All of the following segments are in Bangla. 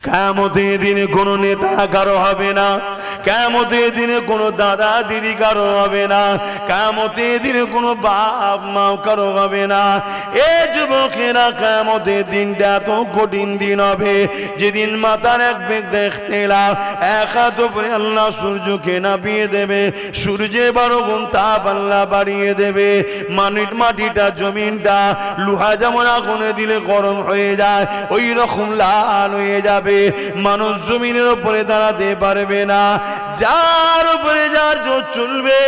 কিয়ামতের দিনে কোনো নেতা কারো হবে না, কিয়ামতের দিনে কোনো দাদা দিদি কারো হবে না, কিয়ামতের দিনে কোনো বাপ মা কারো হবে না। এ যুবকেরা, কিয়ামতের দিনটা এত কঠিন দিন হবে যেদিন মাথার এক বেগ দেখতে এক হাত উপরে আল্লাহ সূর্যকে নামিয়ে দেবে, সূর্যে 12 গুণ তাপ আল্লাহ বাড়িয়ে দেবে। মাটিটা জমিনটা লোহা যেমন আগুনে দিলে গরম হয়ে যায় ওই রকম লাল হয়ে যাবে। মানুষ জমিনের উপরে দাঁড়াতে পারবে না, যার উপরে যার জোর চলবে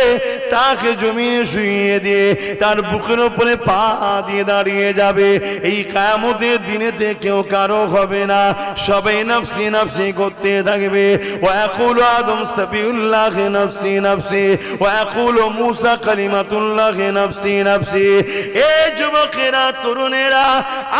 তাকে জমিনে শুইয়ে দিয়ে তার বুকের উপরে পা দিয়ে দাঁড়িয়ে যাবে। এই কিয়ামতের দিনেতে কেউ কারো হবে না, সবাই নফসি নফসি করতে থাকবে। ওয়াকুলু আদম সাবিউল্লাহ নফসি নফসি, ওয়াকুলু মূসা কালিমাতুল্লাহ নফসি নফসি। এই যুবকেরা, তরুণেরা,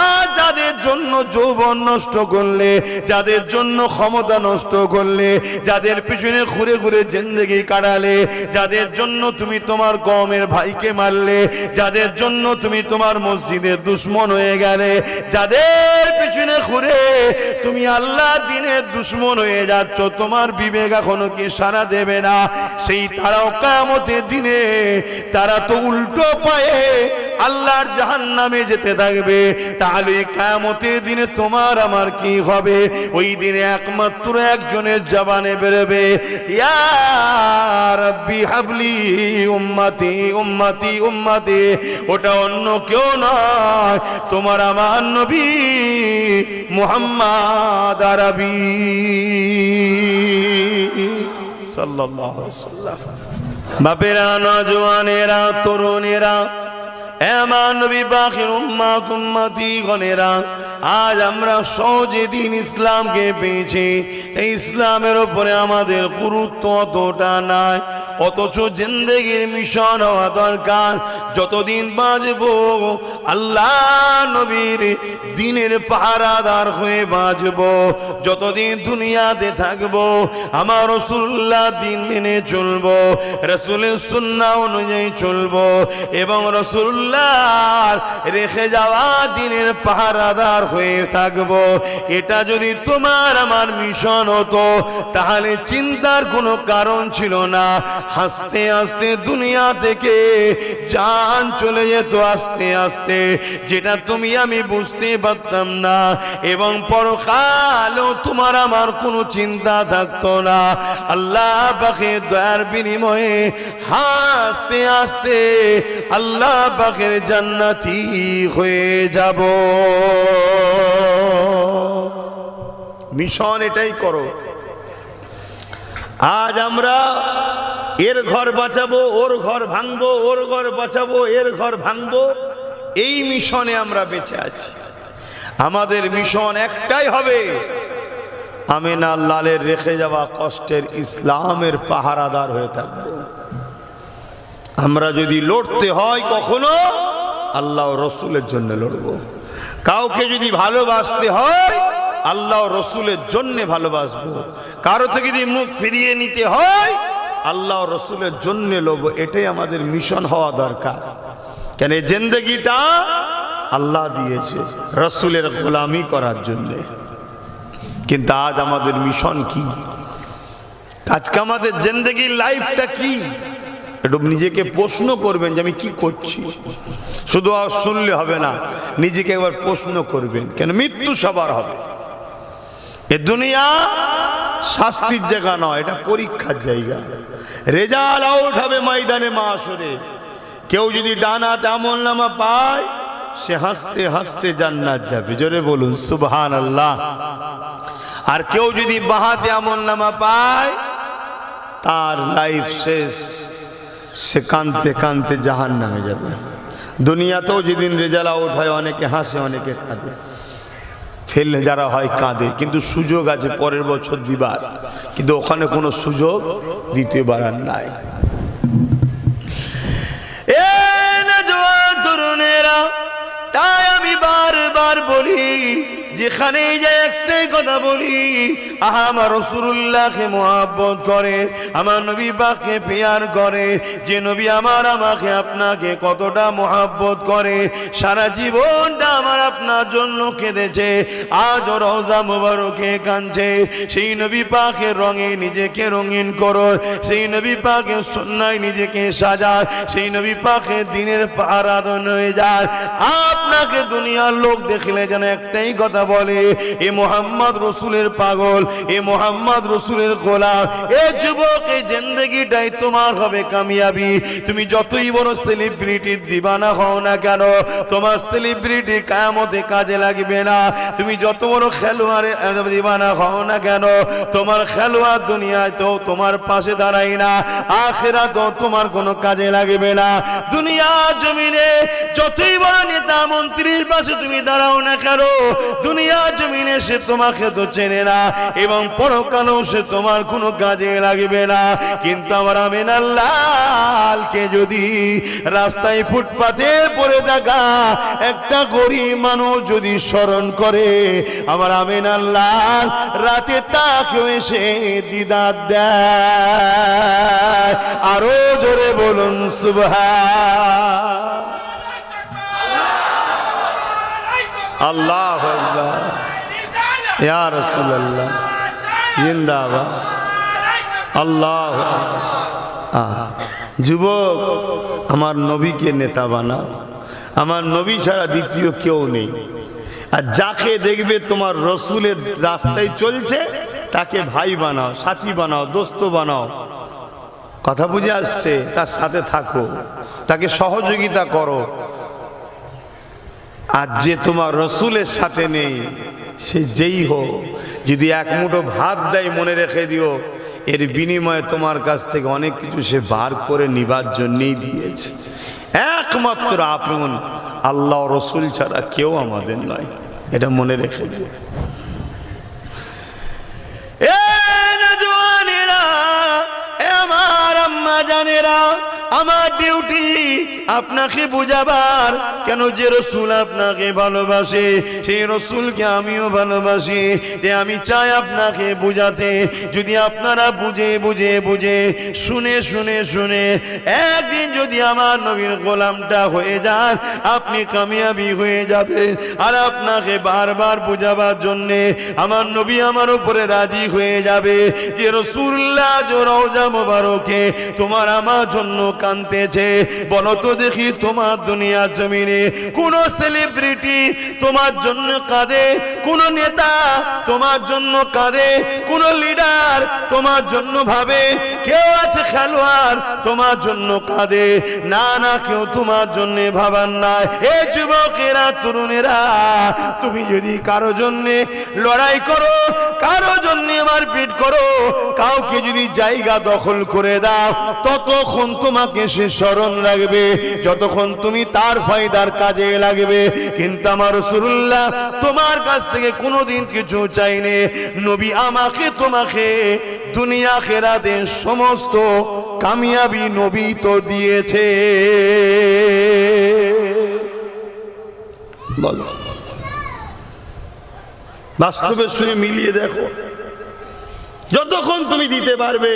আজ যাদের জন্য যৌবন নষ্ট করলে, যাদের জন্য ক্ষমতা নষ্ট করলে, যাদের পিছনে ঘুরে ঘুরে জিন্দেগি কাটালে, যাদের জন্য তুমি তোমার কওমের ভাইকে মারলে, যাদের জন্য তুমি তোমার মসজিদের দুশমন হয়ে গেলে, যাদের পিছনে ঘুরে তুমি আল্লাহ দিনের দুশমন হয়ে যাচ্ছ, তোমার বিবেক এখনো কি সাড়া দেবে না? সেই তারাও কিয়ামতের দিনে তারা তো উল্টো পায়ে আল্লাহর জাহান্নামে যেতে থাকবে। তাহলে কিয়ামতের দিনে তোমার আমার কি হবে? ওই দিনে একমাত্র একজনের জবানে বেরোবে, ইয়া রাব্বি হাবলি উম্মতি উম্মতি উম্মতি। ওটা অন্য কেউ নয়, তোমার আমার নবী মুহাম্মদ আরবি সাল্লাল্লাহু আলাইহি ওয়াসাল্লাম। বাপেরা, নওজওয়ানেরা, তরুণেরা, আমার নবী বাকির উম্মত উম্মতি গণেরা, আজ আমরা সহজে দিন ইসলামকে পেয়েছি। এই ইসলামের উপরে আমাদের গুরুত্ব অতটা নাই, অথচ জিন্দেগির মিশন হওয়া দরকার। যতদিন বাঁচব আল্লাহ নবীর দিনের পাহারাদার হয়ে বাঁচব, যতদিন দুনিয়াতে থাকব আমার রাসূলুল্লাহ দিন মেনে চলব, রাসূলের সুন্নাহ অনুযায়ী চলব এবং রাসূলুল্লাহ রেখে যাওয়া দিনের পাহারাদার হয়ে থাকব। এটা যদি তোমার আমার মিশন হতো তাহলে চিন্তার কোনো কারণ ছিল না। হাসতে হাসতে দুনিয়া থেকে জান চলে যেত আস্তে আস্তে, যেটা তুমি আমি বুঝতে পারতাম না, এবং পরকালেও তোমার আমার কোনো চিন্তা থাকতো না। আল্লাহ পাকের দয়ার বিনিময়ে হাসতে হাসতে আল্লাহ পাকের জান্নাতি হয়ে যাব। মিশন এটাই করো। আজ আমরা এর ঘর বাঁচাবো, ওর ঘর ভাঙবো, ওর ঘর বাঁচাবো, এর ঘর ভাঙবো, এই মিশনে আমরা বেঁচে আছি। আমাদের মিশন একটাই হবে, আমিনা লালের রেখে যাওয়া কষ্টের ইসলামের পাহারাদার হয়ে থাকবো। আমরা যদি লড়তে হয় কখনো আল্লাহ রসুলের জন্য লড়বো। কাউকে যদি ভালোবাসতে হয় আল্লাহ রসুলের জন্য ভালোবাসবো। কারো থেকে যদি মুখ ফিরিয়ে নিতে হয় আল্লাহ রসুলের জন্য লড়বো। এটাই আমাদের মিশন হওয়া দরকার। কেন এই জিন্দেগিটা আল্লাহ দিয়েছে রসুলের গোলামি করার জন্য। কিন্তু আজ আমাদের মিশন কি? আজকে আমাদের জিন্দেগির লাইফটা কি? একটু নিজেকে প্রশ্ন করবেন যে আমি কি করছি। শুধু শুনলে হবে না, নিজেকে একবার প্রশ্ন করবেন। কেন মৃত্যু সবার হবে। এ দুনিয়া শাস্তির জায়গা নয়, এটা পরীক্ষার জায়গা। রেজাল্ট আউট হবে ময়দানে মাশরে। কেউ যদি ডানাতে আমলনামা পায় সে হাসতে হাসতে জান্নাত যাবে। জোরে বলুন সুবহানাল্লাহ। আর কেউ যদি বাহাতে আমলনামা পায় তার লাইফ শেষ, সে কাঁদতে কাঁদতে জাহান্নামে যাবে। দুনিয়াতেও যেদিন রেজাল্ট আউট হয় অনেকে হাসে অনেকে কাঁদে, ফেল যারা হয় কাঁদে, কিন্তু সুযোগ আছে পরের বছর দিবার, কিন্তু ওখানে কোনো সুযোগ দ্বিতীয়বার আর নাই। তরুণেরা, তাই আমি বারবার বলি যেখানেই যাই একটাই কথা বলি, আমার রাসূলুল্লাহকে মুহাব্বত করে, আমার নবী পাককে প্যার করে। যে নবী আমাকে আপনাকে কতটা মুহাব্বত করে, সারা জীবনটা আমার আপনার জন্য কেঁদেছে, আজ রওজা মুবারকে কাঁদছে। সেই নবী পাকের রঙে নিজেকে রঙিন করো, সেই নবী পাকের সুন্নায় নিজেকে সাজায়, সেই নবী পাকের দিনের আরাধন হয়ে যায়। আপনাকে দুনিয়ার লোক দেখলে যেন একটাই কথা বলে, এ মোহাম্মদ রসুলের পাগল, এ মোহাম্মদ রসুলের গোলাম। এ যুবক, এই জিন্দেগিটাই তোমার হবে কামিয়াবি। তুমি যতই বড় সেলিব্রিটির দিবানা হও না কেন, তোমার সেলিব্রিটি কিয়ামতে কাজে লাগবে না। তুমি যত বড় খেলোয়াড়ের দিবানা হও না কেন, তোমার খেলোয়াড় দুনিয়ায় তো তোমার পাশে দাঁড়াই না, আখিরাতে তোমার কোনো কাজে লাগবে না। দুনিয়া জমিনে যতই বড় নেতা মন্ত্রীর পাশে তুমি দাঁড়াও না কেন, দুনিয়া জমিনে সে তোমাকে তো চেনে না, এবং পরকালেও সে তোমার কোনো কাজে লাগবে না। কিন্তু আমার আমিনার লালকে যদি রাস্তায় ফুটপাতে পড়ে থাকা একটা গরিব মানুষ যদি স্মরণ করে, আমার আমিনার লাল রাতে তাকে এসে দিদার দেয়। আরো জোরে বলুন সুবহান আল্লাহু আকবার, ইয়া রাসূলুল্লাহ জিন্দাবাদ, আল্লাহু আকবার। যুবক, আমার নবীকে নেতা বানাও, আমার নবী ছাড়া দ্বিতীয় কেউ নেই। আর যাকে দেখবে তোমার রসুলের রাস্তায় চলছে, তাকে ভাই বানাও, সাথী বানাও, দোস্ত বানাও। কথা বুঝে আসছে? তার সাথে থাকো, তাকে সহযোগিতা করো। আর যে তোমার রসুলের সাথে নেই, সে যেই হোক, যদি এক মুঠো ভাত দেয়, মনে রেখে দিও এর বিনিময়ে তোমার কাছ থেকে অনেক কিছু সে বার করে নিবার জন্যই দিয়েছে। একমাত্র আপন আল্লাহ রসুল ছাড়া কেউ আমাদের নয়, এটা মনে রেখে দিও। আমার আম্মা জানেরা, আমার ডিউটি আপনাকে বুঝাবার, কেন যে রসুল আপনাকে ভালোবাসে, সেই রসুলকে আমিও ভালোবাসি। আমি চাই আপনাকে বুঝাতে। যদি আপনারা বুঝে বুঝে বুঝে শুনে শুনে শুনে একদিন যদি আমার নবীর গোলামটা হয়ে যান, আপনি কামিয়াবি হয়ে যাবেন। আর আপনাকে বারবার বুঝাবার জন্যে আমার নবী আমার উপরে রাজি হয়ে যাবে যে রাসূলুল্লাহ রওজা মুবারকে তোমার আমার জন্য কাঁদতেছে। বলো তো দেখি, তোমার দুনিয়া জমিনে কোন সেলিব্রিটি তোমার জন্য কাঁদে? কোন নেতা তোমার জন্য কাঁদে? কোন লিডার তোমার জন্য ভাবে? কেউ আছে খেলোয়াড় তোমার জন্য কাঁদে? না না, কেউ তোমার জন্য ভাবার নাই। এই যুবকেরা, তরুণেরা, তুমি যদি কারো জন্য লড়াই করো, কারো জন্য মারপিট করো, কাউকে যদি জায়গা দখল করে দাও, ততক্ষণ তোমাকে সে স্মরণ রাখবে, যতক্ষণ তুমি তার ফায়দার কাজে লাগবে। কিন্তু আমার রাসূলুল্লাহ তোমার কাছ থেকে কোনোদিন কিছু চাইনি। নবী আমাকে তোমাকে দুনিয়া আখিরাতে সমস্ত কামিয়াবি নবী তো দিয়েছে। বলো, বাস্তবের সঙ্গে মিলিয়ে দেখো। যতক্ষণ তুমি দিতে পারবে,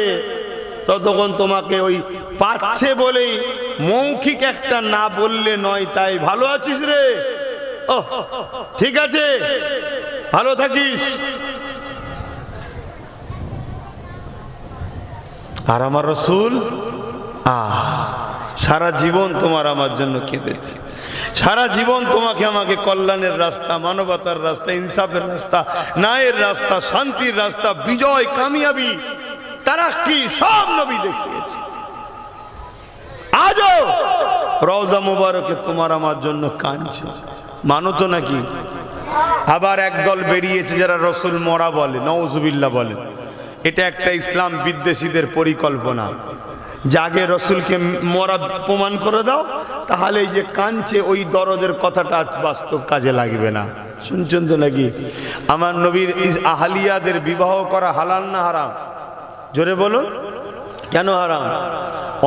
ততক্ষণ তোমাকে ওই পাচ্ছে বলেই মৌখিক একটা না বললে নয়, তাই ভালো আছিস রে, ও ঠিক আছে, ভালো থাকিস। আর আমার রাসূল সারা জীবন তোমার আমার জন্য কেঁদেছে, সারা জীবন তোমাকে আমাকে কল্যাণের রাস্তা, মানবতার রাস্তা, ইনসাফের রাস্তা, ন্যায়ের রাস্তা, শান্তির রাস্তা, বিজয়, কামিয়াবি, তারাক্কি সব নবী দেখিয়েছে। আজও রওজা মুবারকে তোমার আমার জন্য কাঁদছে, মানো তো নাকি? আবার একদল বেরিয়েছে যারা রসুল মরা বলে, নাউজুবিল্লাহ বলে। এটা একটা ইসলাম বিদ্বেষীদের পরিকল্পনা। জাগে রসুলকে মরা প্রমাণ করে দাও, তাহলে এই যে কাঁদছে ওই দরদের কথাটা বাস্তব কাজে লাগবে না। শুনছেন তো নাকি? আমার নবীর আহলিয়াদের বিবাহ করা হালাল না হারাম? জোরে বলুন, কেন হারাম?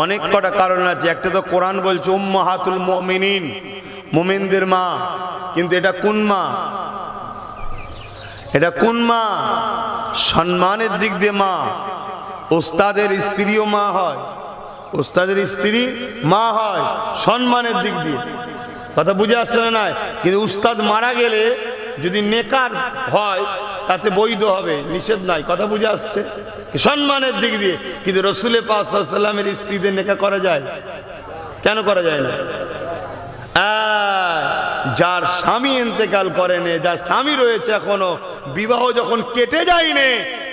অনেক কটা কারণ আছে। একটা তো কোরআন বলছে উম্মাহাতুল মুমিনিন, মুমিনদের মা। কিন্তু এটা কোন মা? এটা কোন মা? সম্মানের দিক দিয়ে মা। ওস্তাদের স্ত্রীও মা হয়, ওস্তাদের স্ত্রী মা হয় সম্মানের দিক দিয়ে। কথা বুঝে আসছে না? নাই। কিন্তু উস্তাদ মারা গেলে যদি নেকার হয় তাতে বৈধ হবে, নিষেধ নাই। কথা বুঝে আসছে? সম্মানের দিক দিয়ে। কিন্তু রসুল পাক সাল্লাল্লাহু আলাইহি ওয়াসাল্লামের স্ত্রীদের নেকা করা যায়? কেন করা যায় না? যার স্বামী ইন্তেকাল করেনি, যার স্বামী রয়েছে এখনো, বিবাহ যখন কেটে যায়নি,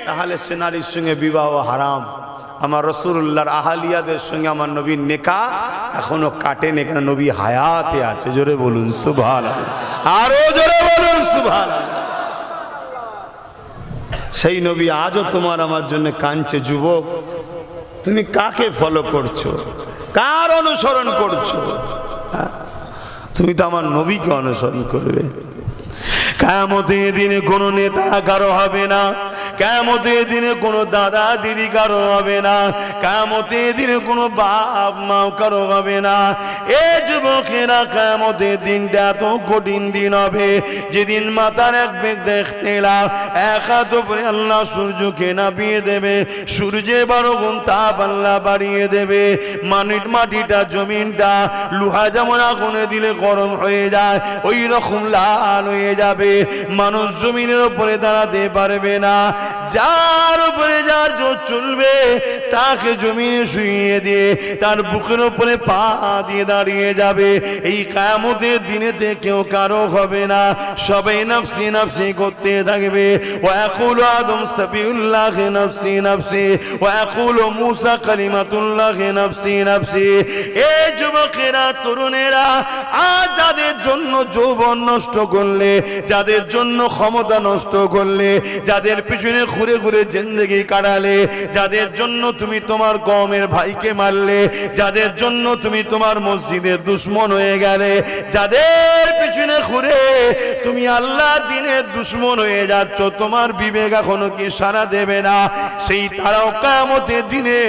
তাহলে সে নারীর সঙ্গে বিবাহ হারাম। আমার রাসূলুল্লাহর আহলিয়াদের সঙ্গে আমার নবীর নেকা এখনো কাটেনি, কেন নবী হায়াতে আছে। জোরে বলুন সুবহানাল্লাহ, আরো জোরে বলুন সুবহানাল্লাহ। সেই নবী আজও তোমার আমার জন্য কাঁদছে। যুবক, তুমি কাকে ফলো করছো? কার অনুসরণ করছো? তুমি তো আমার নবীকে অনুসরণ করবে। কিয়ামতের দিনে কোনো নেতা কারো হবে না, কিয়ামতের দিনে কোনো দাদা দিদি কারো হবে না, কিয়ামতের দিনে কোনো বাপ মা কারো হবে না। এ যুবকেরা, কিয়ামতের দিনটা এত কঠিন দিন হবে, যেদিন মাথার এক বেগ দেখতে লাভ, এক হাত উপরে আল্লাহ সূর্যকে নামিয়ে দেবে, সূর্যে 12 গুণ তাপ আল্লাহ বাড়িয়ে দেবে। মাটিটা জমিনটা লোহা যেমন আগুনে দিলে গরম হয়ে যায়, ওই রকম লাল হয়ে যাবে। মানুষ জমিনের উপরে দাঁড়াতে পারবে না। যার উপরে যার জোর চলবে, তাকে জমিনে শুইয়ে দিয়ে তার বুকের উপরে পা দিয়ে দাঁড়িয়ে যাবে। এই কিয়ামতের দিনেতে কেউ কারো হবে না, সবাই নফসি নফসি করতে থাকবে। ওয়া ইয়াকুলু আদম সাবিউল্লাহ নফসি নফসি, ওয়া ইয়াকুলু মূসা কালিমাতুল্লাহ নফসি নফসি। এই যুবকেরা, তরুণেরা, আজ যাদের জন্য যৌবন নষ্ট করলে, যাদের জন্য ক্ষমতা নষ্ট করলে, যাদের পিছনে ঘুরে ঘুরে জিন্দেগি কাটালে, যাদের জন্য তুমি তোমার কওমের ভাইকে মারলে, যাদের জন্য তুমি তোমার মসজিদের দুশমন হয়ে গেলে, যাদের পিছনে ঘুরে তুমি আল্লাহ দ্বীনের দুশমন হয়ে যাচ্ছ, তোমার বিবেক এখনো কি সাড়া দেবে না? সেই তারাও কিয়ামতের দিনে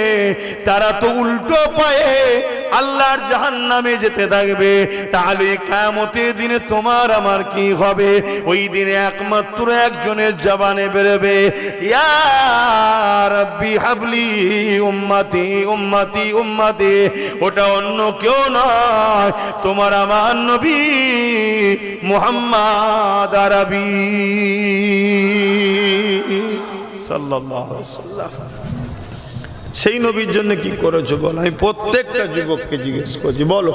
তারা তো উল্টো পায়ে আল্লাহর জাহান্নামে যেতে থাকবে। তাহলে কিয়ামতের দিনে তোমার আমার কি হবে? ওই দিনে একমাত্র একজনের জবানে বেরোবে, ইয়া রাব্বি হাবলি উম্মতি উম্মতি উম্মতি। ওটা অন্য কেউ নয়, তোমার আমার নবী মুহাম্মদ আরবি সাল্লাল্লাহু আলাইহি ওয়াসাল্লাম। সেই নবীর জন্য কি করেছো বলো? আমি প্রত্যেকটা যুবককে জিজ্ঞেস করছি, বলো।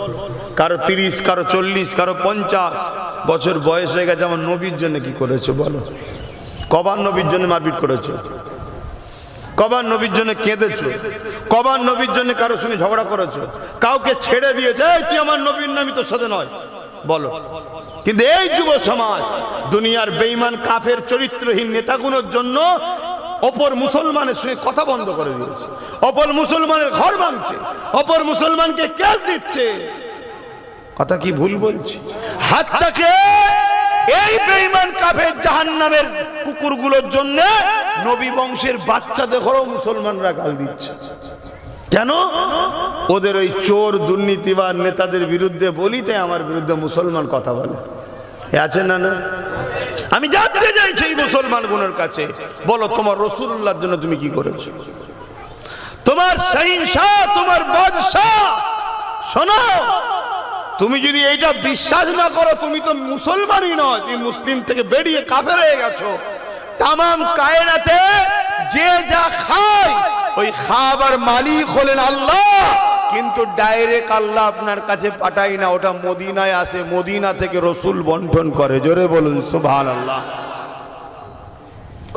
কারো 30, কারো 40, কারো 50 বছর বয়স হয়ে গেছে, আমার নবীর জন্য কি করেছো বলো? কবার নবীর জন্য মারপিট করেছো? কবার নবীর জন্য কেঁদেছো? কবার নবীর জন্য কারোর সঙ্গে ঝগড়া করেছো? কাউকে ছেড়ে দিয়েছে, তুই আমার নবীর নামই তোর সাথে নয়, বলো। কিন্তু এই যুব সমাজ দুনিয়ার বেঈমান কাফের চরিত্রহীন নেতাগুলোর জন্য অপর মুসলমানের সঙ্গে কথা বন্ধ করে দিয়েছে, অপর মুসলমানের ঘর ভাঙছে, অপর মুসলমানকে কেস দিচ্ছে। কথা কি ভুল বলছি? হাতটাকে এই বেঈমান কাফের জাহান্নামের কুকুরগুলোর জন্য নবী বংশের বাচ্চাদের ঘরেও মুসলমানরা গাল দিচ্ছে। কেন? ওদের ওই চোর দুর্নীতিবাদ নেতাদের বিরুদ্ধে বলি, তাই আমার বিরুদ্ধে মুসলমান কথা বলে। আছে না? না, আমি জানতে চাইছি এই মুসলমানগুলোর কাছে, বলো তোমার রাসূলুল্লাহর জন্য তুমি কি করেছো? তোমার শাহিনশাহ, তোমার বাদশাহ, শোনো, তুমি যদি এইটা বিশ্বাস না করো, তুমি তো মুসলমানই নয়, তুমি মুসলিম থেকে বেরিয়ে কাফের হয়ে গেছো। তামাম কায়নাতে যে যা খায়, ওই খাবার মালিক হলেন আল্লাহ, কিন্তু ডাইরেক্ট আল্লাহ আপনার কাছে পাঠায় না, ওটা মদিনায় আসে, মদিনা থেকে রসুল বন্টন করে। জোরে বলুন সুবহানাল্লাহ।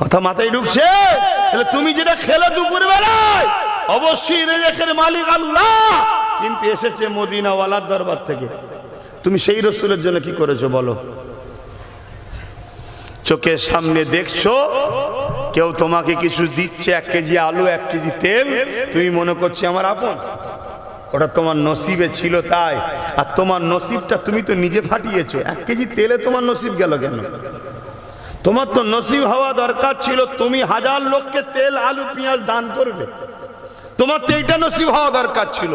কথা মাথায় ঢুকছে? তুমি যেটা খেলে দুপুর বেলায়, অবশ্যই রিজিকের মালিক আল্লাহ, কিন্তু এসেছে মদিনাওয়ালার দরবার থেকে। তুমি সেই রসুলের জন্য কি করেছো বলো? চোখের সামনে দেখছো কেউ তোমাকে কিছু দিচ্ছে, 1 কেজি আলু, 1 কেজি তেল, তুমি মনে করছো আমার আপন। ওটা তোমার নসিবে ছিল তাই, আর তোমার নসিবটা তুমি তো নিজে ফাটিয়েছো। 1 কেজি তেলে তোমার নসিব গেল কেন? তোমার তো নসিব হওয়া দরকার ছিল তুমি 1000 লোককে তেল আলু পেঁয়াজ দান করবে। তোমার তো এইটা নসিব হওয়া দরকার ছিল।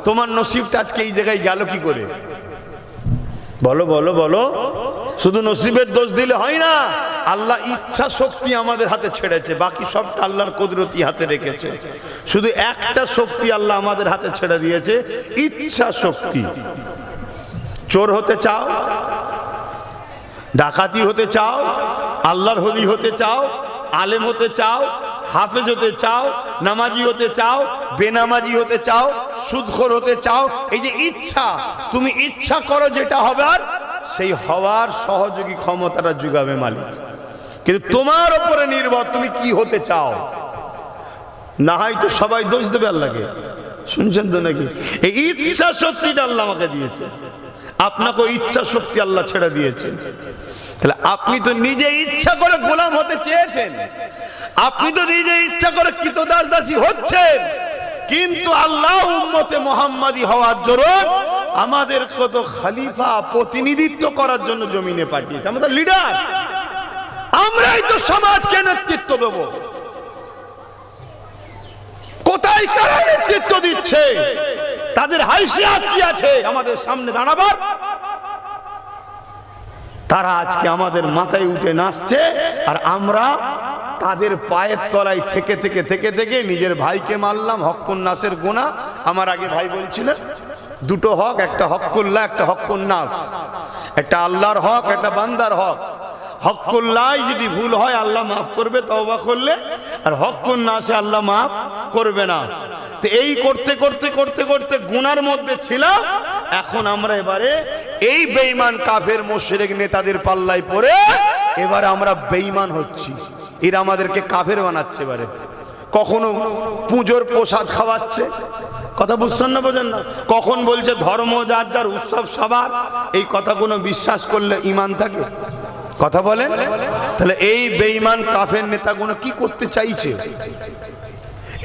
তোমার নসিবটা আজকে এই জায়গায় গেল কি করে? বলো বলো বলো, শুধু নসিবের দোষ দিলে হয় না। আল্লাহ ইচ্ছা শক্তি আমাদের হাতে ছেড়েছে, বাকি সবটা আল্লাহর কুদরতি হাতে রেখেছে। শুধু একটা শক্তি আল্লাহ আমাদের হাতে ছেড়ে দিয়েছে, ইচ্ছা শক্তি। চোর হতে চাও, ডাকাতি হতে চাও, আল্লাহর ওলি হতে চাও, আলেম হতে চাও, হাফেজ হতে চাও, নামাজি হতে চাও, বেনামাজি হতে চাও, সুদখোর হতে চাও, এই যে ইচ্ছা, তুমি ইচ্ছা করো যেটা হবে, আর সেই হওয়ার সহযোগী ক্ষমতাটা যোগাবে মালিক। কিন্তু তোমার উপরে নির্ভর তুমি কি হতে চাও। না হয় তো সবাই দোষ দেবে আল্লাহকে। শুনছেন তো নাকি? এই ইচ্ছা শক্তিটা আল্লাহ আমাকে দিয়েছে, আপনাকে ইচ্ছা শক্তি আল্লাহ ছেড়ে দিয়েছে। তাহলে আপনি তো নিজে ইচ্ছা করে গোলাম হতে চেয়েছেন, আপনি তো নিজে ইচ্ছা করে কৃতদাস দাসী হচ্ছেন, কিন্তু আল্লাহ উম্মতে মুহাম্মাদি হওয়ার জন্য আমাদের কত খলিফা প্রতিনিধিত্ব করার জন্য জমিনে পাঠিয়েছে। আমাদের লিডার, আমরাই তো সমাজকে নেতৃত্ব দেব। কোথায় কারা নেতৃত্ব দিচ্ছে, তাদের হাইসিয়াত কি আছে আমাদের সামনে দাঁড়াবার? তারা আজকে আমাদের মাথায় উঠে নাচছে, আর আমরা তাদের পায়ের তলায় থেকে থেকে থেকে থেকে নিজের ভাইকে মারলাম। হক্কুন নাসের গুনাহ, আমার আগে ভাই বলছিলেন দুটো হক, একটা হক্কুল্লাহ, একটা হক্কুন নাস। একটা আল্লাহর হক, একটা বান্দার হক। হক্কুল্লাহ যদি ভুল হয় আল্লাহ মাফ করবে তওবা করলে, আর হক্কুন নাসে আল্লাহ মাফ করবে না। তো এই করতে করতে করতে করতে গুনার মধ্যে ছিলাম। এখন আমরা এবারে এই বেঈমান কাফের মুশরিক নেতাদের পাল্লায় পড়ে এবারে আমরা বেঈমান হচ্ছি। এরা আমাদেরকে কাফের বানাচ্ছে। এবারে কখনো পুজোর প্রসাদ খাওয়াচ্ছে, কথা বুঝছেন না, বোঝেন না? কখন বলছে ধর্ম যার যার, উৎসব সবার। এই কথাগুলো বিশ্বাস করলে ঈমান থাকে? কথা বলেন। তাহলে এই বেঈমান কাফের নেতাগুলো কি করতে চাইছে?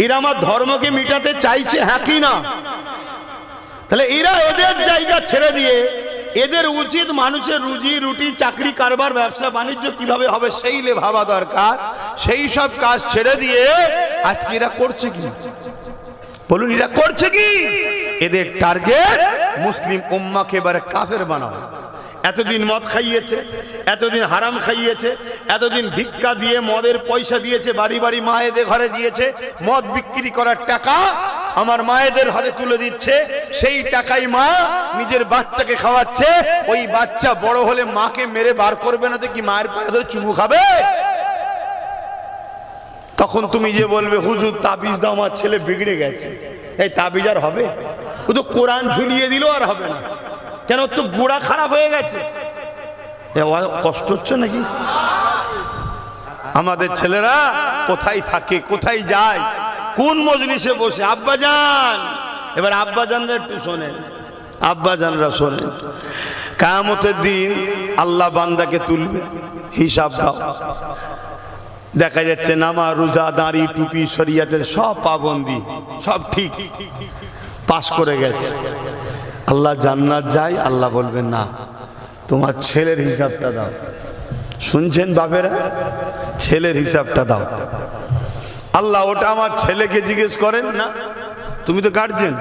এরা আমার ধর্মকে মিটাতে চাইছে, হ্যাঁ কি না? তাহলে এরা এদের জায়গা ছেড়ে দিয়ে, এদের উচিত মানুষের রুজি রুটি, চাকরি, কারবার, ব্যবসা বাণিজ্য কিভাবে হবে সেইলে ভাবা দরকার। সেই সব কাজ ছেড়ে দিয়ে আজকে এরা করছে কি বলুন? এরা করছে কি? এদের টার্গেট মুসলিম উম্মাকে এবারে কাফের বানাও। এতদিন মদ খাইয়েছে, এতদিন হারাম খাইয়েছে, এতদিন ভিক্ষা দিয়ে মদের পয়সা দিয়েছে, বাড়ি বাড়ি মায়েদের ঘরে দিয়েছে, মদ বিক্রি করার টাকা আমার মায়েদের হাতে তুলে দিচ্ছে। সেই টাকাই মা নিজের বাচ্চাকে খাওয়াচ্ছে। ওই বাচ্চা বড় হলে মাকে মেরে বার করবে না তো কি মায়ের পায়ে ধরে চুমু খাবে? তখন তুমি যে বলবে হুজুর তাবিজ দাও, আমার ছেলে বিগড়ে গেছে, এই তাবিজ আর হবে? ও তো কোরআন ঝুলিয়ে দিল, আর হবে না কেন? তো গোড়া খারাপ হয়ে গেছে। কষ্ট হচ্ছে নাকি? আমাদের ছেলেরা কোথায় থাকে, কোথায় যায়, কোন মজলিসে বসে? আব্বাজান, এবার আব্বাজানরা একটু শোনেন, আব্বাজানরা শোনেন। কিয়ামতের দিন আল্লাহ বান্দাকে তুলবে, হিসাব দাও। দেখা যাচ্ছে নামাজ, রোজা, দাড়ি, টুপি, শরিয়াতের সব পাবন্দি, সব ঠিক, পাস করে গেছে। আল্লাহ জান্নাত যায়, আল্লাহ বলবেন না, তোমার ছেলের হিসাবটা দাও। শুনছেন বাপেরা? ছেলের হিসাবটা দাও। আল্লাহ ওটা আমার ছেলেকে জিজ্ঞেস করেন না, তুমি তো গার্জেন।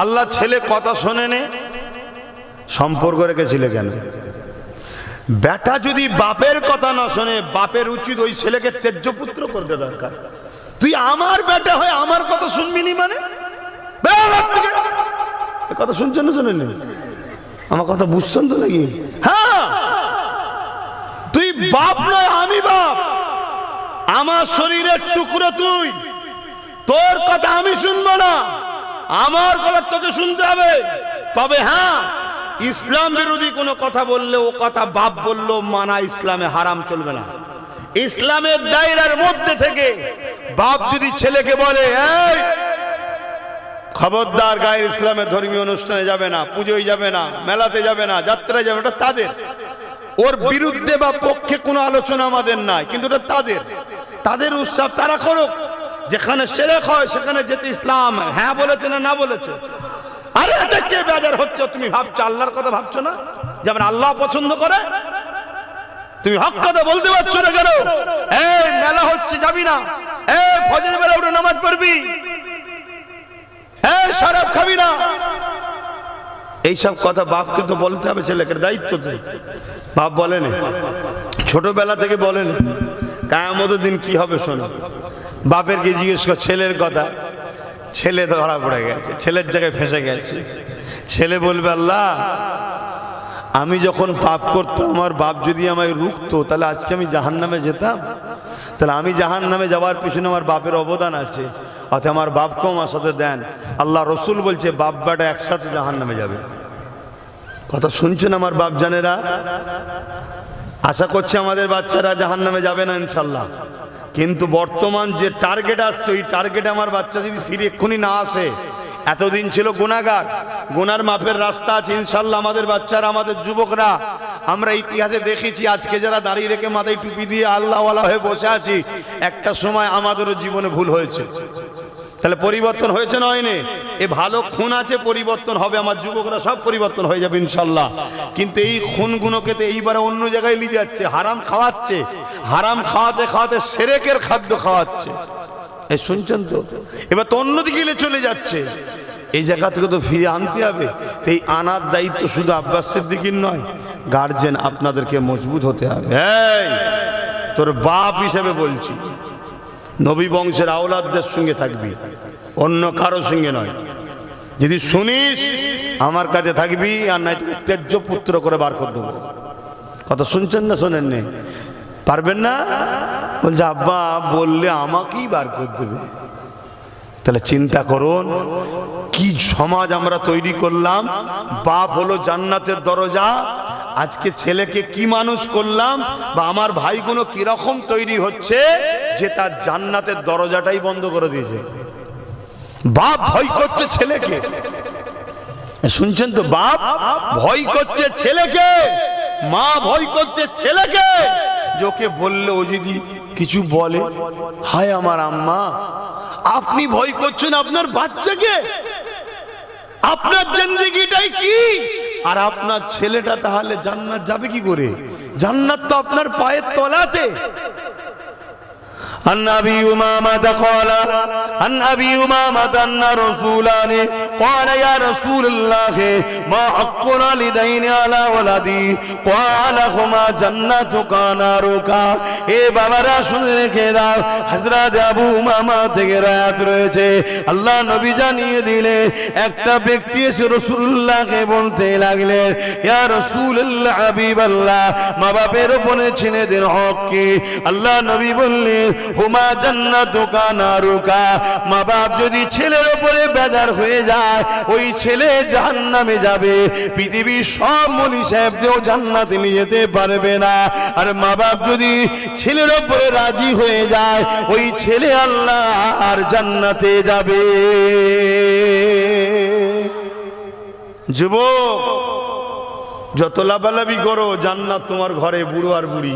আল্লাহ ছেলে কথা শোনে নে, সম্পর্ক রেখেছিলে কেন? বেটা যদি বাপের কথা না শোনে, বাপের উচিত ওই ছেলেকে ত্যায্য পুত্র করতে দরকার। তুই আমার বেটা হয়ে আমার কথা শুনবি নি মানে? কথা শুনছেন না শোনেন? আমার কথা বুঝছেন তো নাকি? হ্যাঁ, তুই বাপ নয়, আমি বাপ। আমার শরীরের টুকরো তুই, তোর কথা আমি শুনবো না, আমার কথা তোকে শুনতে হবে। তবে হ্যাঁ, ইসলাম বিরোধী কোনো কথা বললে ও কথা বাপ বললো মানা ইসলামে হারাম, চলবে না। ইসলামের দায়রার মধ্যে থেকে বাপ যদি ছেলেকে বলে এই খবরদার গায়ের ইসলামের ধর্মীয় অনুষ্ঠানে যাবে না, পুজোয় যাবে না, মেলাতে যাবে না, যাত্রায় যাবে, ওটা তাদের। ওর বিরুদ্ধে বা পক্ষে কোনো আলোচনা আমাদের নাই, কিন্তু ওটা তাদের, তাদের উৎসব তারা করুক। যেখানে শিরক হয় সেখানে যেতে ইসলাম হ্যাঁ বলেছে না, না বলেছে? আরে এটা কে বেজার হচ্ছে? তুমি ভাবছো আল্লাহর কথা ভাবছো না? যেমন আল্লাহ পছন্দ করে, তুমি হক কথা বলতে পারছো না কেন? এই মেলা হচ্ছে যাবি না, এই ফজর বেলা উঠে নামাজ পড়বি, এই শরাব খাবি না, এইসব কথা বাপকে তো বলতে হবে, ছেলেকে দায়িত্ব তো। বাপ বলেন, ছোটবেলা থেকে বলেন কিয়ামতের দিন কি হবে শোনো। বাপের কে জিজ্ঞেস কর ছেলের কথা, ছেলে ধরা পড়ে গেছে, ছেলের জায়গায় ফেঁসে গেছে। ছেলে বলবে আল্লাহ আমি যখন পাপ করতাম আমার বাপ যদি আমায় রুখতো তাহলে আজকে আমি জাহান্নামে যেতাম, তাহলে আমি জাহান্নামে যাওয়ার পিছনে আমার বাপের অবদান আছে, অর্থাৎ আমার বাপকেও আমার সাথে দেন। আল্লাহ রসুল বলছে বাপ বেটা একসাথে জাহান্নামে যাবে। কথা শুনছেন আমার বাপ জানেরা? আশা করছে আমাদের বাচ্চারা জাহান্নামে যাবে না ইনশাল্লাহ, কিন্তু বর্তমান যে টার্গেট আসছে ওই টার্গেটে আমার বাচ্চা যদি ফিরে এক্ষুনি না আসে, এতদিন ছিল গুনাহগার, গুনার মাপের রাস্তা আছে ইনশাল্লাহ। আমাদের বাচ্চারা, আমাদের যুবকরা, আমরা ইতিহাসে দেখেছি আজকে যারা দাঁড়িয়ে রেখে মাথায় টুপি দিয়ে আল্লাহওয়ালা হয়ে বসে আছি, একটা সময় আমাদেরও জীবনে ভুল হয়েছে। তাহলে পরিবর্তন হয়েছে না হয়নি? এ ভালো খুন আছে, পরিবর্তন হবে, আমার যুবকরা সব পরিবর্তন হয়ে যাবে ইনশাল্লাহ। কিন্তু এই খুনগুলোকে তো এইবারে অন্য জায়গায় নিয়ে যাচ্ছে, হারাম খাওয়াচ্ছে, হারাম খাওয়াতে খাওয়াতে শিরকের খাদ্য খাওয়াচ্ছে। এই শুনছেন তো? এবার তো অন্যদিকে চলে যাচ্ছে। এই জায়গা থেকে তো ফিরে আনতে হবে। তো এই আনার দায়িত্ব শুধু আব্বাস সিদ্দিকীর নয়, গার্জেন আপনাদেরকে মজবুত হতে হবে। এই তোর বাপ হিসেবে বলছি, নবী বংশের আওলাদদের সঙ্গে থাকবি, অন্য কারো সঙ্গে নয়। যদি শুনিস আমার কাছে থাকবি, আর নাই তোকে তেজ্য পুত্র করে বার করে দেবো। কথা শুনছেন না শোনেন নি? পারবেন না? বলছে আব্বা বললে আমাকেই বার করে দেবে। তাহলে চিন্তা করুন কি সমাজ আমরা তৈরি করলাম। বাপ হলো জান্নাতের দরজা, আজকে ছেলেকে কি মানুষ করলাম, বা আমার ভাইগুলো কিরকম তৈরি হচ্ছে যে তার জান্নাতের দরজাটাই বন্ধ করে দিয়েছে। বাপ ভয় করছে ছেলেকে, শুনছেন তো? বাপ ভয় করছে ছেলেকে, মা ভয় করছে ছেলেকে, ওকে বললে ও যদি কিছু বলে, হায় আমার আম্মা, আপনি ভয় করছেন আপনার বাচ্চাকে, আপনার জিন্দেগিটাই কি, আর আপনার ছেলেটা তাহলে জান্নাত যাবে কি করে? জান্নাত তো আপনার পায়ের তলাতে। عن أبي أمامة قال عن أبي أمامة أن رسولان قال يا رسول الله ما حق الوالدين على ولدي قال هما جنتك نارك। এ বাবারা শুনে রেখে দাও, হযরত আবু উমামা থেকে রায়াত রয়েছে, আল্লাহ নবী জানিয়ে দিলে একটা ব্যক্তি এসে রাসূলুল্লাহকে বলতে লাগলেন, ইয়া রাসূলুল্লাহ হাবিবাল্লাহ, মা বাপের উপরে ছেড়ে দেন হক কি? আল্লাহ নবী বললেন হুমা জান্নাতুকা নারুকা, মা বাপ যদি ছেলের উপরে বেজার হয়ে যায় ওই ছেলে জাহান্নামে যাবে, পৃথিবীর সব মনি সাহেবদেরও জান্নাতে নিয়ে যেতে পারবে না। আর মা বাপ যদি ছেলের উপরে রাজি হয়ে যায় ওই ছেলে আল্লাহ আর জান্নাতে যাবে। যুবক যত লাভালাভি করো, জান্নাত তোমার ঘরে, বুড়ো আর বুড়ি,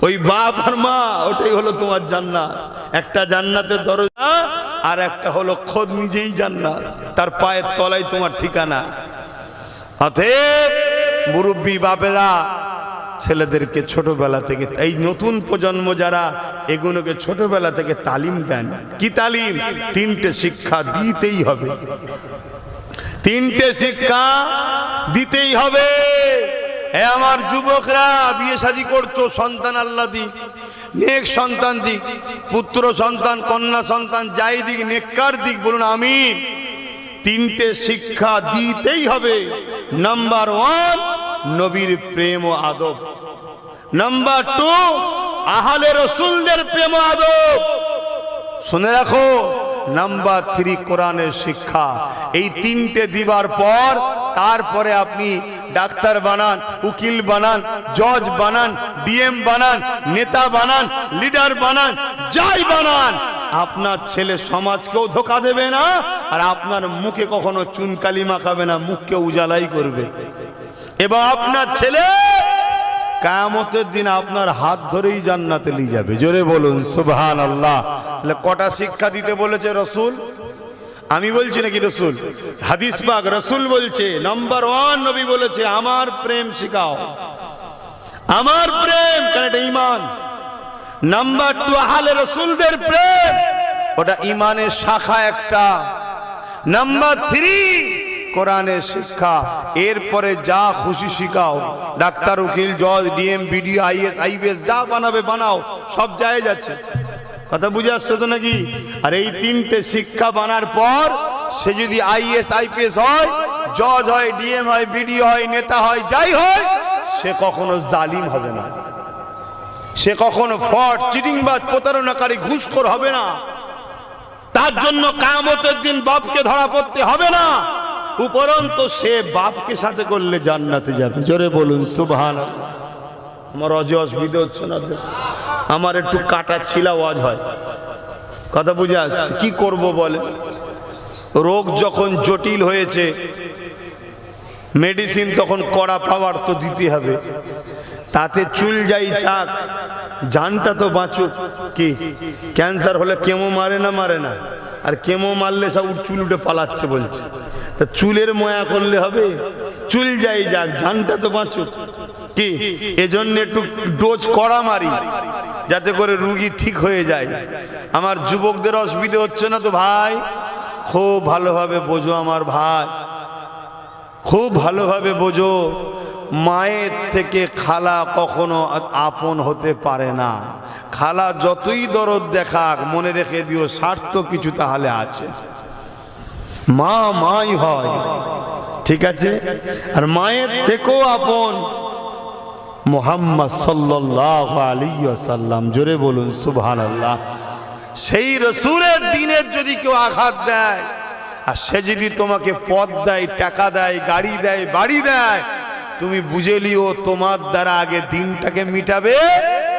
ওই বাপ আর মা, ওটাই হলো তোমার জান্নাত। একটা জান্নাতের দরজা, আর একটা হলো খোদ নিজেই জান্নাত, তার পায়ের তলায় তোমার ঠিকানা। অতএব মুরব্বী বাপেরা ছেলেদেরকে ছোটবেলা থেকে, এই নতুন প্রজন্ম যারা, এগুলোকে ছোটবেলা থেকে তালিম দেন। কি তালিম? তিনটে শিক্ষা দিতেই হবে, তিনটে শিক্ষা দিতেই হবে। হে আমার যুবকরা, বিয়ে শাদী করছো, সন্তান আল্লাহ দিক, নেক সন্তান দিক, পুত্র সন্তান, কন্যা সন্তান, যাই দিক, নেককার দিক, বলুন আমিন। তিনটে শিক্ষা দিতেই হবে। নাম্বার 1 নবীর প্রেম ও আদব, নাম্বার 2 আহলে রাসূলদের প্রেম ও আদব, শুনে রাখো, নাম্বার 3 কোরআনের শিক্ষা। এই তিনটে দিবার পর তারপরে আপনি ডাক্তার বানান, উকিল বানান, জজ বানান, ডিএম বানান, নেতা বানান, লিডার বানান, যাই বানান, আপনার ছেলে সমাজকেও ধোঁকা দেবে না, আর আপনার মুখে কখনো চুনকালি মাখাবে না, মুখকে উজালাই করবে। এবং আপনার ছেলে কিয়ামতের দিন আপনার হাত ধরেই জান্নাতে নিয়ে যাবে। জোরে বলুন সুবহানাল্লাহ। তাহলে কটা শিক্ষা দিতে বলেছে রাসূল? আমি বলছি নাকি রাসূল? হাদিস পাক রাসূল বলছে, নাম্বার 1 নবী বলেছে আমার প্রেম শিখাও, আমার প্রেম, কারণ এটা ঈমান। নাম্বার 2 আহলে রাসূলদের প্রেম, ওটা ঈমানের শাখা একটা। নাম্বার 3 কোরআনের শিক্ষা, এরপরে যা খুশি শিখাও, ডাক্তার, উকিল, জজ, ডিএম, বিডিও, আইএস, আইপিএস যা বানাবে বানাও, সব যায় যাচ্ছে। কথা বুঝে আসছে তো নাকি? আর এই তিনটে শিক্ষা বানার পর সে যদি আইএস আইপিএস হয়, জজ হয়, ডিএম হয়, বিডিও হয়, নেতা হয়, যাই হয়, সে কখনো জালিম হবে না, সে কখনো ফ্রড, চিটিংবাজ, প্রতারণাকারী, ঘুষখোর হবে না। তার জন্য কিয়ামতের দিন বাপকে ধরা পড়তে হবে না, উপরন্তু সে বাপকে সাথে করলে জান্নাতে যাবে। জোরে বলুন সুবহানাল্লাহ। আমার অসুবিধা হচ্ছে না? আমার একটু কাটা ছিলা ওয়াজ হয়, কথা বুঝে আসছে। কি করব বলে? রোগ যখন জটিল হয়েছে, মেডিসিন তখন কড়া পাওয়ার তো দিতে হবে। তাতে চুল যাই চাক, জানটা তো বাঁচুক। কি ক্যান্সার হলে কেমো মারে না? মারে না। আর কেমো মারলে সব চুল উঠে পালাচ্ছে বলছে। তা চুলের ময়া করলে হবে? চুল যাই যাক, জানটা তো বাঁচুক। কি এজন্য একটু ডোজ কড়া মারি, যাতে করে রুগী ঠিক হয়ে যায়। আমার যুবকদের অসুবিধা হচ্ছে না তো ভাই? খুব ভালোভাবে বোঝো আমার ভাই, খুব ভালোভাবে বোঝো। মায়ের থেকে খালা কখনো আপন হতে পারে না। খালা যতই দরদ দেখাক, মনে রেখে দিও স্বার্থ কিছু তাহলে আছে। মা মাই হয়, ঠিক আছে? আর মায়ের থেকেও আপন মুহাম্মদ সাল্লাল্লাহু আলাইহি ওয়াসাল্লাম। জোরে বলুন সুবহানাল্লাহ। সেই রাসূলের দ্বীনের যদি কেউ আঘাত দেয়, আর সে যদি তোমাকে পদ দেয়, টাকা দেয়, গাড়ি দেয়, বাড়ি দেয়, তুমি বুঝে লিও তোমার দ্বারা আগে দিনটাকে মিটাবে,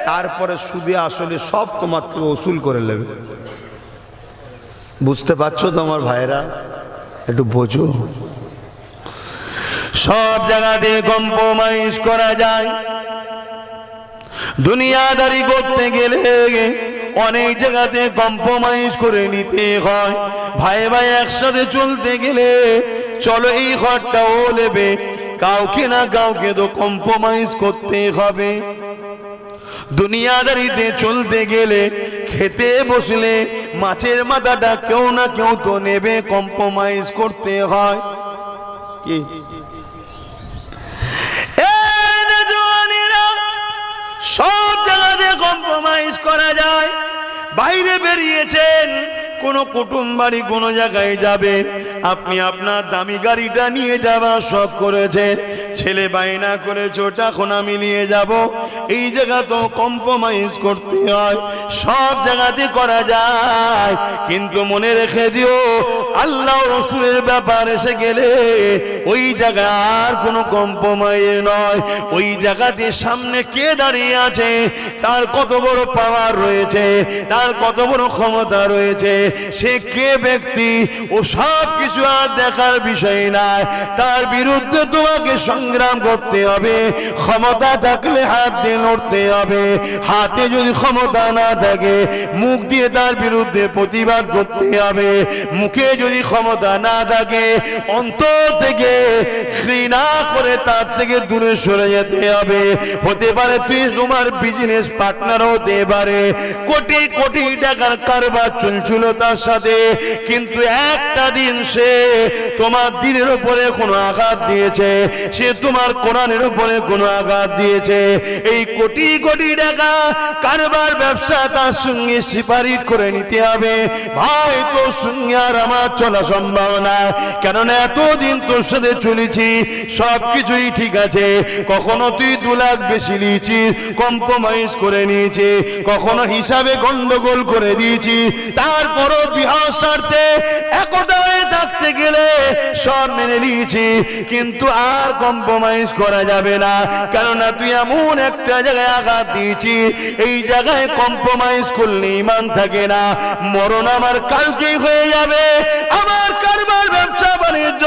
তারপরে সুদে আসলে সব তোমার থেকে ওসুল করে নেবে। বুঝতে পারছো তো আমার ভাইরা? একটু বোঝো। সব জায়গাতে কম্প্রোমাইজ করা যায়। দুনিয়াদারি করতে গেলে অনেক জায়গাতে কম্প্রোমাইজ করে নিতে হয়। ভাই ভাই একসাথে চলতে গেলে চলো এই ঘরটাও নেবে, কাউকে না কাউকে তো কম্প্রোমাইজ করতে হবে। দুনিয়াদারিতে চলতে গেলে খেতে বসলে মাছের মাথাটা কেউ না কেউ তো নেবে, কম্প্রোমাইজ করতে হয়। কি সব জায়গাতে কম্প্রোমাইজ করা যায়। বাইরে বেরিয়েছেন, কোনো কুটুম বাড়ি কোনো জায়গায় যাবেন, আপনি আপনার দামি গাড়িটা নিয়ে যাবার শখ করেছেন, ছেলে বায়না করেছে ওটা এখন আমি নিয়ে যাব, এই জায়গা তো কম্প্রোমাইজ করতে হয়। সব জায়গাতে করা যায়, কিন্তু মনে রেখে দিও আল্লাহ রসুলের ব্যাপার এসে গেলে ওই জায়গার কোনো কম্প্রোমাইজ নয়। ওই জায়গাতে সামনে কে দাঁড়িয়ে আছে, তার কত বড় পাওয়ার রয়েছে, তার কত বড় ক্ষমতা রয়েছে, সে কে ব্যক্তি, ও সব কিছু আর দেখার বিষয় না। তার বিরুদ্ধে তোমাকে সংগ্রাম করতে হবে। ক্ষমতা থাকলে হাত দিয়ে লড়তে হবে, হাতে যদি ক্ষমতা না থাকে মুখ দিয়ে তার বিরুদ্ধে প্রতিবাদ করতে হবে। মুখে যদি ক্ষমতা না থাকে অন্তর থেকে ঘৃণা করে তার থেকে দূরে সরে যেতে হবে। হতে পারে তুই তোমার বিজনেস পার্টনার হতে পারে, কোটি কোটি টাকার কারবার চলছিল তার সাথে, কিন্তু একটা দিন সে তোমার দিনের উপরে কোনো আঘাত দিয়েছে, সে তোমার কোরআনের উপরে কোনো আঘাত দিয়েছে। এই কোটি কোটি টাকা কারবার ব্যবসা তার সঙ্গে সিপারিট করে নিতে হবে। ভাই তোর সঙ্গে আর আমার চলা সম্ভব না, কেননা এতদিন তোর সাথে চলেছি, সব কিছুই ঠিক আছে। কখনো তুই 2 লাখ বেশি নিয়েছিস, কম্প্রোমাইজ করে নিয়েছি, কখনো হিসাবে গন্ডগোল করে দিয়েছি, তারপরও বিহার স্বার্থে একতা হয়ে থাকতে গেলে সব মেনে নিয়েছি, কিন্তু আর কম্প্রোমাইজ করা যাবে না। কেননা তুই এমন একটা জায়গায় আঘাত দিয়েছি, এই জায়গায় কম্প্রোমাইজ করলে ঈমান থাকে না। মরণ আমার কালকেই হয়ে যাবে। আমার কারবার ব্যবসা বাণিজ্য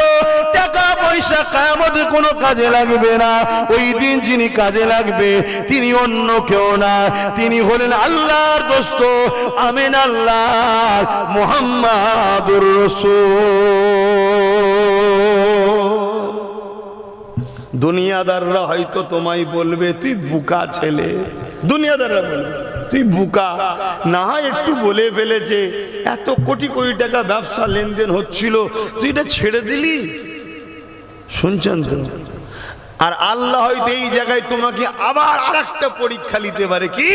টাকা পয়সা কিয়ামতে কোনো কাজে লাগবে না। ওই দিন যিনি কাজে লাগবে তিনি অন্য কেউ না, তিনি হলেন আল্লাহর দোস্ত, আমিন আল্লাহ মুহাম্মাদুর রাসূল। দুনিয়াদাররা হয়তো তোমায় বলবে তুই বুকা ছেলে, দুনিয়াদাররা বলবে তুই বুকা, না হয় একটু বলে ফেলেছে, এত কোটি কোটি টাকা ব্যবসা লেনদেন হচ্ছিল তুই এটা ছেড়ে দিলি, শুনছেন তো? আর আল্লাহ হয়তো এই জায়গায় তোমাকে আবার আরেকটা পরীক্ষা নিতে পারে, কি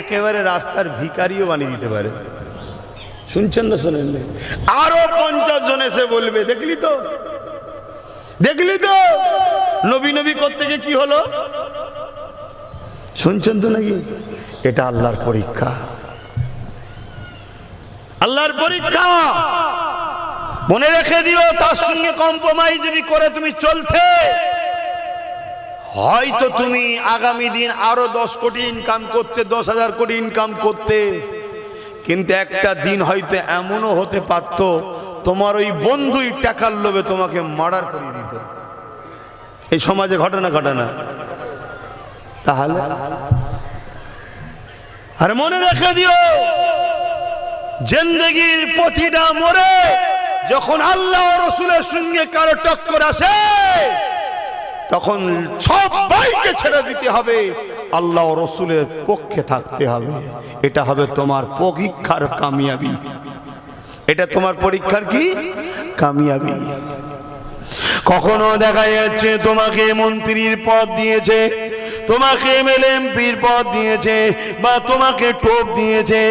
একেবারে রাস্তার ভিখারিও বানিয়ে দিতে পারে। শুনছেন না শোনেন? আরো 50 জন এসে বলবে, দেখলি তো দেখলি তো নবী নবী করতে গিয়ে কি হলো। শুনছেন তো নাকি? এটা আল্লাহর পরীক্ষা, আল্লাহর পরীক্ষা। মনে রেখে দিও, তার সঙ্গে কম্প্রোমাইজ যদি করে তুমি চলতে, হয়তো তুমি আগামী দিন আরো 10 কোটি ইনকাম করতে, 10,000 কোটি ইনকাম করতে, কিন্তু একটা দিন হয়তো এমনও হতে পারত তোমার ওই বন্ধুই টাকার লোভে তোমাকে মার্ডার করে দিত। এই সমাজে ঘটনা ঘটনা। তাহলে আরে মনে রেখে দিও, জিন্দেগির প্রতিটা মোড়ে যখন আল্লাহ ও রাসূলের সঙ্গে কারো টক্কর আসে, তখন সবাইকে ছেড়ে দিতে হবে, আল্লাহ ও রাসূলের পক্ষে থাকতে হবে। এটা হবে তোমার পরীক্ষার কামিয়াবি, এটা তোমার পরীক্ষার কি কামিয়াবি। কখনো দেখা যাচ্ছে তোমাকে মন্ত্রীর পদ দিয়েছে, তোমাকে এমএলএমপির পদ দিয়েছে, বা তোমাকে টোপ দিয়েছে,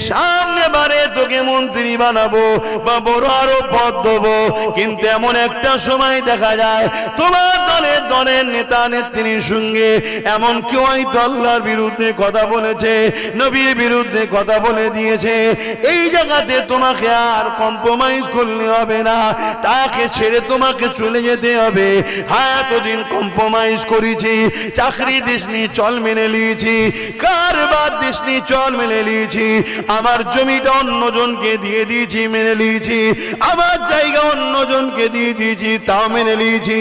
সামনে বারে তোকে মন্ত্রী বানাবো বা বড় আরো পদ দেবো, কিন্তু এমন একটা সময় দেখা যায় তোমার দলের নেতা নেত্রীর সঙ্গে এমন কেউ হয়তো আল্লাহর বিরুদ্ধে কথা বলেছে, নবীর বিরুদ্ধে কথা বলে দিয়েছে। এই জায়গাতে তোমাকে আর কম্প্রোমাইজ করলে হবে না, তাকে ছেড়ে তোমাকে চলে যেতে হবে। হ্যাঁ, এতদিন কম্প্রোমাইজ করেছি, চাকরি দিসনি চল মেনে নিয়েছি, কারবার দিসনি চল মেনে নিয়েছি, আমার জমিটা অন্যজনকে দিয়ে দিয়েছি মেনে নিয়েছি, আমার জায়গা অন্যজনকে দিয়ে দিয়েছি তাও মেনে নিয়েছি,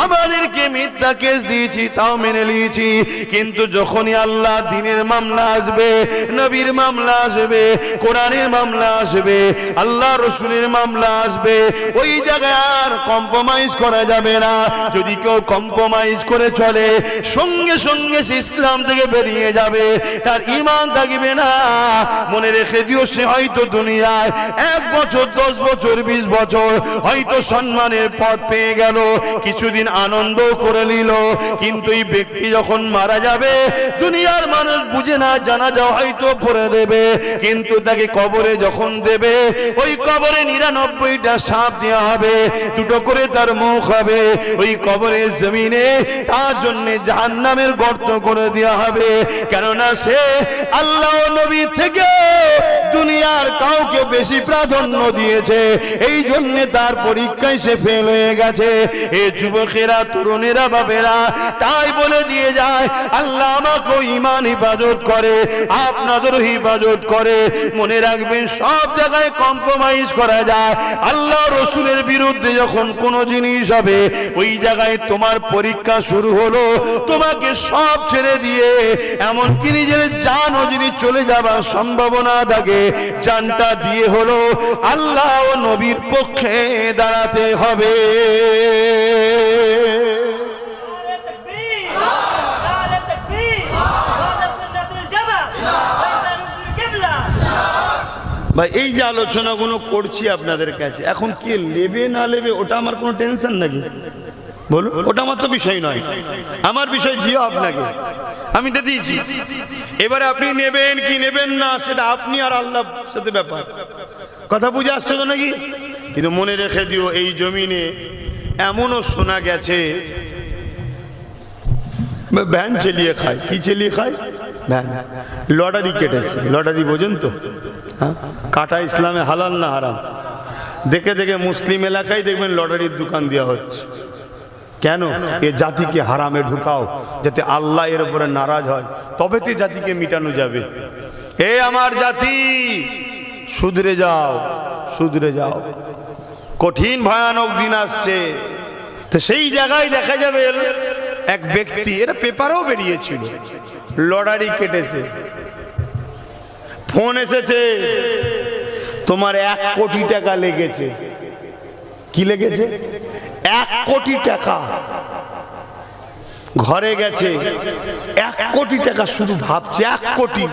আমাদেরকে মিথ্যা কেস দিয়েছি তাও মেনে নিয়েছি। কিন্তু যখনই আল্লাহ দ্বীনের মামলা আসবে, নবীর মামলা আসবে, কোরআনের মামলা আসবে, আল্লাহ রাসূলের মামলা আসবে, ওই জায়গায় আর কম্প্রোমাইজ করা যাবে না। যদি কেউ কম্প্রোমাইজ করে চলে, সঙ্গে সঙ্গে সে ইসলাম থেকে বেরিয়ে যাবে, তার ঈমান থাকবে না। মনে রেখে দিও, সে হয়তো দুনিয়ায় 1 বছর, 10 বছর, 20 বছর হয়তো সম্মানের পদ পেয়ে গেল, কিছুদিন আনন্দ করে নিল, কিন্তু এই ব্যক্তি যখন মারা যাবে, দুনিয়ার মানুষ বুঝে না, জানাজা হয়তো পড়ে দেবে, কিন্তু তাকে কবরে যখন দেবে, ওই কবরে 99টা সাপ দেওয়া হবে, 2টো করে তার মুখ হবে, ওই কবরের জমিনে তার জন্য জাহান্নামের গর্ত করে দেওয়া হবে। কেননা সে আল্লাহ ও নবী থেকে দুনিয়ার কাউকে বেশি প্রাধান্য দিয়েছে, এই জন্য তার পরীক্ষায় সে ফেল হয়ে গেছে। এই যুবকেরা, তরুণেরা, বাবেরা তাই বলে দিয়ে যায়, আল্লাহ আমাকে ঈমান হিফাজত করে, আপনাদেরও হিফাজত করে। মনে রাখবেন, সব জায়গায় কম্প্রোমাইজ করা যায়। আল্লাহ রাসূলের বিরুদ্ধে যখন কোনো জিনিস হবে, ওই জায়গায় তোমার পরীক্ষা শুরু হলো, তোমাকে সব ছেড়ে দিয়ে এমনকি নিজের জানও যদি চলে যাবার সম্ভাবনা থাকে, জানটা দিয়ে হলো আল্লাহ ও নবীর পক্ষে দাঁড়াতে হবে। ভাই, এই যে আলোচনাগুলো করছি আপনাদের কাছে, এখন কে নেবে না নেবে ওটা আমার কোনো টেনশন নাকি? বলুন, ওটা আমার তো বিষয় নয়, আমার বিষয় দিও আপনাকে, আমি তো দিয়েছি। এবারে আপনি নেবেন কি নেবেন না, সেটা আপনি আর আল্লাহর সাথে ব্যাপার। কথা বুঝে আসছে তো নাকি? কিন্তু মনে রেখে দিও, এই জমিনে এমনও শোনা গেছে ভ্যান চালিয়ে খায়। কি চালিয়ে খায়? ভ্যান। লটারি কেটেছে। লটারি বোঝেন তো? হ্যাঁ, কাটা ইসলামে হালাল না হারাম? দেখে দেখে মুসলিম এলাকায় দেখবেন লটারির দোকান দেওয়া হচ্ছে। কেন? এ জাতিকে হারামে ঢুকাও, যাতে আল্লাহ এর উপরে নারাজ হয়, তবে তো জাতিকে মিটানো যাবে। এ আমার জাতি, শুধরে যাও, শুধরে যাও, কঠিন ভয়ানক দিন আসছে। তো সেই জায়গায় দেখা যাবে এক ব্যক্তি, এরা পেপারেও বেরিয়েছিল, লটারি কেটেছে, ফোন এসেছে, তোমার 1 কোটি টাকা লেগেছে। কি লেগেছে? 1 কোটি টাকা। ঘরে গেছে, 1 কোটি টাকা, শুধু ভাবছে 1 কোটি।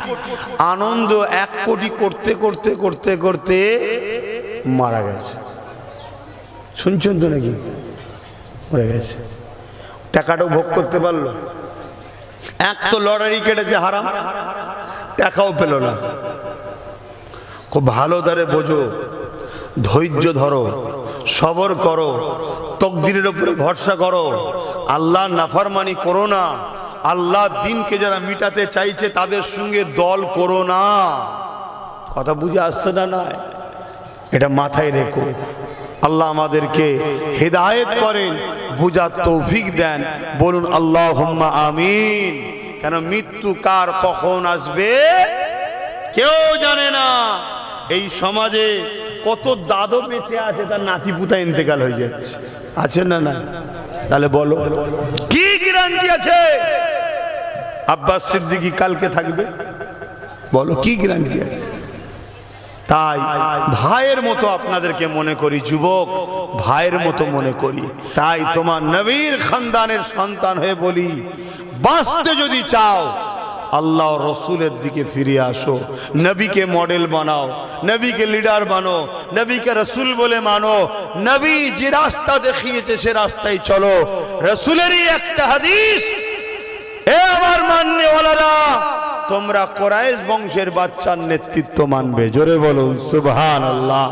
আনন্দ 1 কোটি করতে করতে করতে করতে মারা গেছে। শুনছেন তো নাকি? মরে গেছে। টাকাটাও ভোগ করতে পারলো, এক তো লটারি কেটেছে হারাম, টাকাও পেল না। খুব ভালো ধরে বোঝো, ধৈর্য ধরো, সবর করো, তকদিরের উপরে ভরসা করো, আল্লাহ নাফরমানি করো না। আল্লাহ দিনকে যারা মিটাতে চাইছে তাদের সঙ্গে দল করো না। কথা বুঝে আসছে না? না, এটা মাথায় রেখো। আল্লাহ আমাদেরকে হেদায়েত করেন, বুঝার তৌফিক দেন। বলুন আল্লাহুম্মা আমিন। কেন মৃত্যু কার কখন আসবে কেউ জানে না। এই সমাজে কত দাদু বেঁচে আছে, তার নাতি পুতা ইন্তেকাল হয়ে যাচ্ছে, আছে না? না, তাহলে বলো কি গ্যারান্টি আছে আব্বাস সিদ্দিকী কালকে থাকবে? বলো কি গ্যারান্টি আছে? তাই ভাইয়ের মতো আপনাদেরকে মনে করি, যুবক ভাইয়ের মতো মনে করি। তাই তোমার নবীর খানদানের সন্তান হয়ে বলি, বাঁচতে যদি চাও আল্লাহ রসুলের দিকে ফিরে আসো, নবীকে মডেল বানাও, নবীকে লিডার বানো, নবীকে রসুল বলে মানো। নবী যে রাস্তা দেখিয়েছে সে রাস্তায় চলো। রসুলেরই একটা হাদিস, এ আমার মাননেওয়ালারা, তোমরা কুরাইশ বংশের বাচ্চার নেতৃত্ব মানবে। জোরে বলুন সুবহানাল্লাহ।